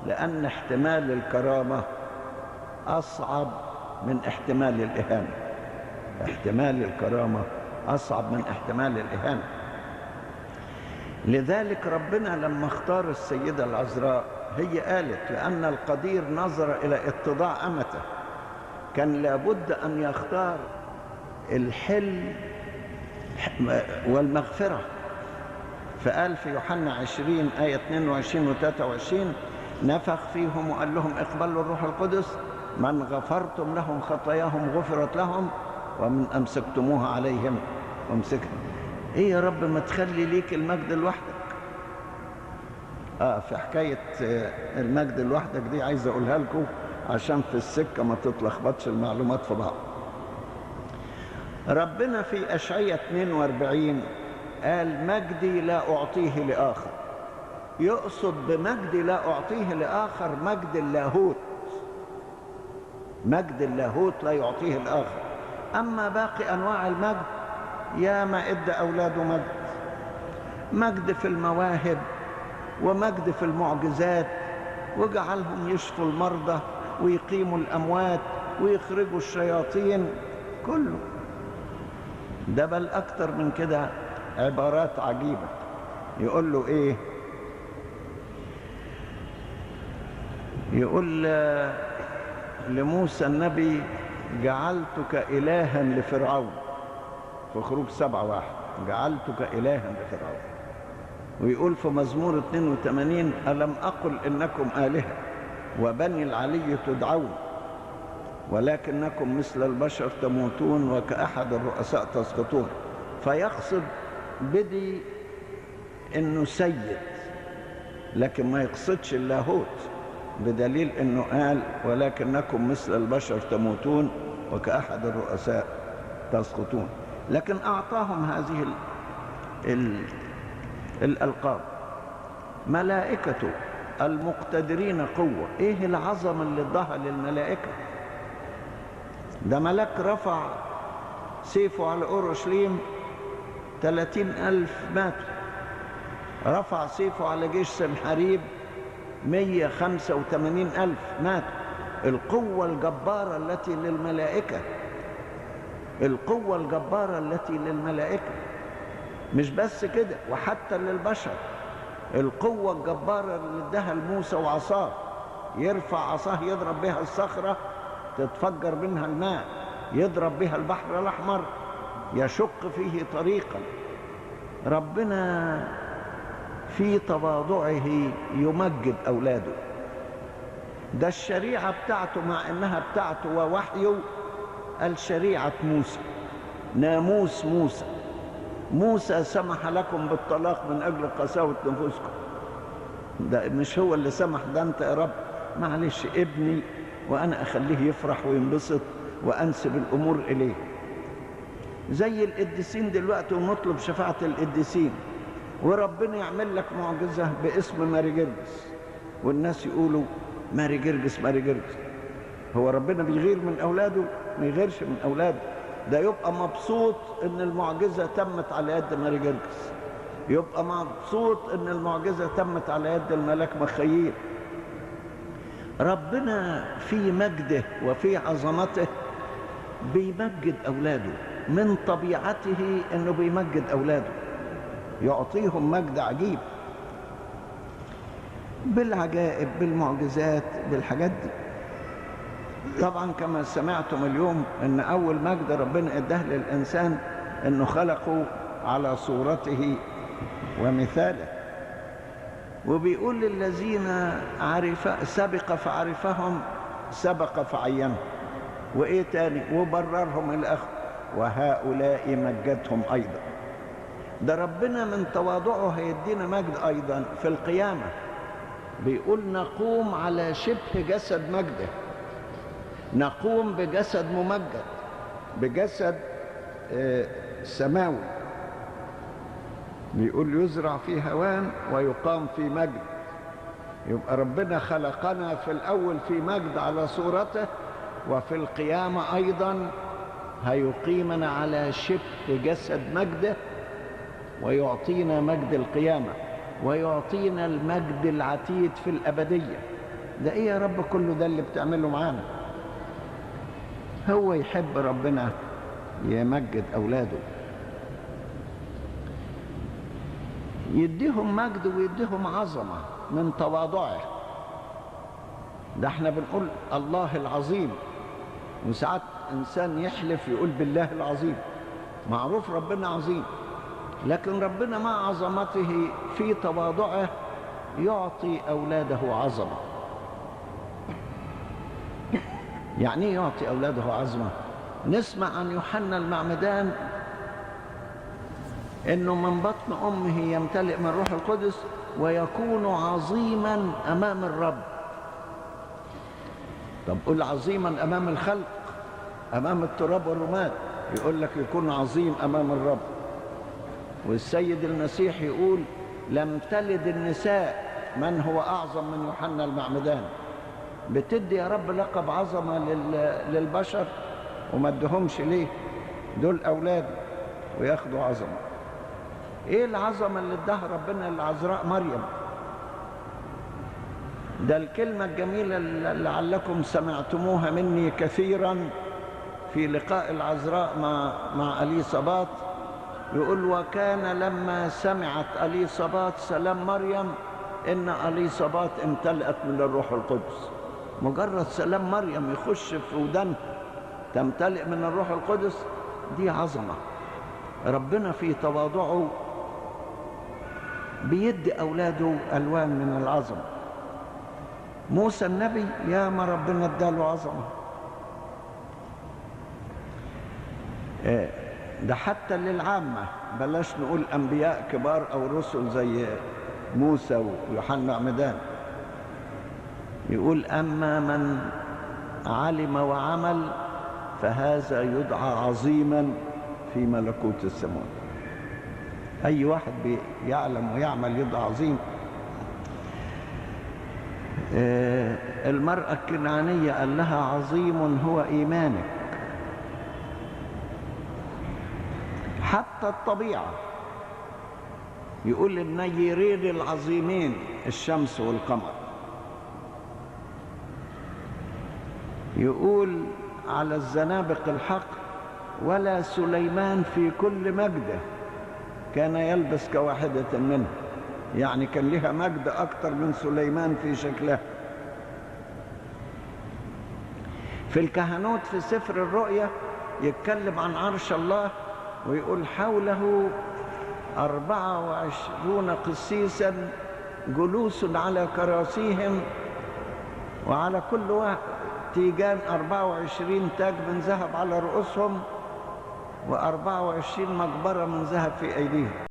لأن احتمال الكرامة أصعب من احتمال الإهانة. احتمال الكرامة أصعب من احتمال الإهانة. لذلك ربنا لما اختار السيدة العذراء هي قالت لأن القدير نظر إلى اتضاع أمته، كان لابد أن يختار الحل والمغفرة. فقال في يوحنا 20 آية 22 و 23 نفخ فيهم وقال لهم اقبلوا الروح القدس، من غفرتم لهم خطاياهم غفرت لهم ومن أمسكتموها عليهم وامسكهم. ايه يا رب ما تخلي ليك المجد لوحدك. في حكاية المجد لوحدك دي عايز اقولها لكم عشان في السكة ما تتلخبطش المعلومات في بعض. ربنا في أشعية 42 قال مجدي لا أعطيه لآخر. يقصد بمجدي لا أعطيه لآخر مجد اللاهوت. مجد اللاهوت لا يعطيه الآخر. أما باقي أنواع المجد يا ما إدى أولاده مجد، مجد في المواهب ومجد في المعجزات، وجعلهم يشفوا المرضى ويقيموا الأموات ويخرجوا الشياطين كله. ده بل أكتر من كده عبارات عجيبة. يقول له إيه؟ يقول لموسى النبي جعلتك إلها لفرعون في خروج 7:1 جعلتك إلها لفرعون. ويقول في مزمور 82 ألم أقل إنكم آلهة وبني العلي تدعون ولكنكم مثل البشر تموتون وكأحد الرؤساء تسقطون. فيقصد بدي إنه سيد، لكن ما يقصدش اللاهوت، بدليل إنه قال ولكنكم مثل البشر تموتون وكأحد الرؤساء تسقطون. لكن أعطاهم هذه الألقاب. ملائكته المقتدرين قوة. إيه العظمة اللي اداها للملائكة؟ ده ملاك رفع سيفه على أورشليم 30,000 ماتوا. رفع سيفه على جيش سنحريب 185,000 ماتوا. القوة الجبارة التي للملائكة، القوة الجبارة التي للملائكة. مش بس كده، وحتى للبشر القوة الجبارة اللي اداها لموسى وعصاه. يرفع عصاه يضرب بها الصخرة تتفجر منها الماء، يضرب بها البحر الأحمر يشق فيه طريقا. ربنا في تواضعه يمجد أولاده. ده الشريعة بتاعته مع إنها بتاعته ووحيه، الشريعة موسى، ناموس موسى. موسى سمح لكم بالطلاق من أجل قساوة نفوسكم. ده مش هو اللي سمح، ده أنت يا رب معلش ابني وأنا أخليه يفرح وينبسط وأنسب الأمور إليه. زي القديسين دلوقتي ونطلب شفاعة القديسين، وربنا يعمل لك معجزة باسم ماري جرجس والناس يقولوا ماري جرجس ماري جرجس. هو ربنا بيغير من أولاده؟ ما يغيرش من أولاده. ده يبقى مبسوط إن المعجزة تمت على يد ماري جرجس، يبقى مبسوط إن المعجزة تمت على يد الملاك مخيل. ربنا في مجده وفي عظمته بيمجد أولاده، من طبيعته إنه بيمجد أولاده، يعطيهم مجد عجيب بالعجائب بالمعجزات بالحاجات دي. طبعا كما سمعتم اليوم ان اول مجد ربنا اداه للانسان انه خلقه على صورته ومثاله. وبيقول للذين سبق فعرفهم سبق فعينهم، وايه تاني وبررهم الاخر وهؤلاء مجدهم ايضا. ده ربنا من تواضعه هيدينا مجد ايضا في القيامه. بيقول نقوم على شبه جسد مجده، نقوم بجسد ممجد، بجسد سماوي. بيقول يزرع في هوان ويقام في مجد. يبقى ربنا خلقنا في الأول في مجد على صورته، وفي القيامة أيضا هيقيمنا على شبه جسد مجده ويعطينا مجد القيامة ويعطينا المجد العتيد في الأبدية. ده ايه يا رب كله ده اللي بتعمله معانا؟ هو يحب ربنا يمجد اولاده، يديهم مجد ويديهم عظمة من تواضعه. ده احنا بنقول الله العظيم، وساعات انسان يحلف يقول بالله العظيم، معروف ربنا عظيم، لكن ربنا مع عظمته في تواضعه يعطي اولاده عظمة. يعني ايه يعطي اولاده عظمة؟ نسمع عن يوحنا المعمدان انه من بطن امه يمتلئ من روح القدس ويكون عظيما امام الرب. طب قل عظيما امام الخلق، امام التراب والرماد، يقول لك يكون عظيم امام الرب. والسيد المسيح يقول لم تلد النساء من هو اعظم من يوحنا المعمدان. بتدي يا رب لقب عظمه للبشر وما ادهمش ليه؟ دول اولادي وياخدوا عظمه. ايه العظمه اللي اداها ربنا للعذراء مريم؟ ده الكلمه الجميله اللي لعلكم سمعتموها مني كثيرا في لقاء العذراء مع اليصابات. يقول وكان لما سمعت اليصابات سلام مريم ان اليصابات امتلأت من الروح القدس. مجرد سلام مريم يخش في ودنها تمتلئ من الروح القدس، دي عظمه. ربنا في تواضعه بيدي اولاده الوان من العظمه. موسى النبي يا ما ربنا اداله عظمه، ده حتى للعامه، بلاش نقول انبياء كبار او رسل زي موسى ويوحنا عمدان. يقول اما من علم وعمل فهذا يدعى عظيما في ملكوت السماوات. اي واحد بيعلم ويعمل يدعى عظيم. المرأة الكنعانية قال لها عظيم هو إيمانك. حتى الطبيعة يقول النيرين العظيمين الشمس والقمر. يقول على الزنابق الحق ولا سليمان في كل مجده كان يلبس كواحدة منها. يعني كان لها مجد أكتر من سليمان في شكلها. في الكهنوت في سفر الرؤيا يتكلم عن عرش الله ويقول حوله 24 قسيسا جلوس على كراسيهم، وعلى كل واحد تيجان 24 تاج من ذهب على رؤوسهم، و24 مقبرة من ذهب في أيديهم.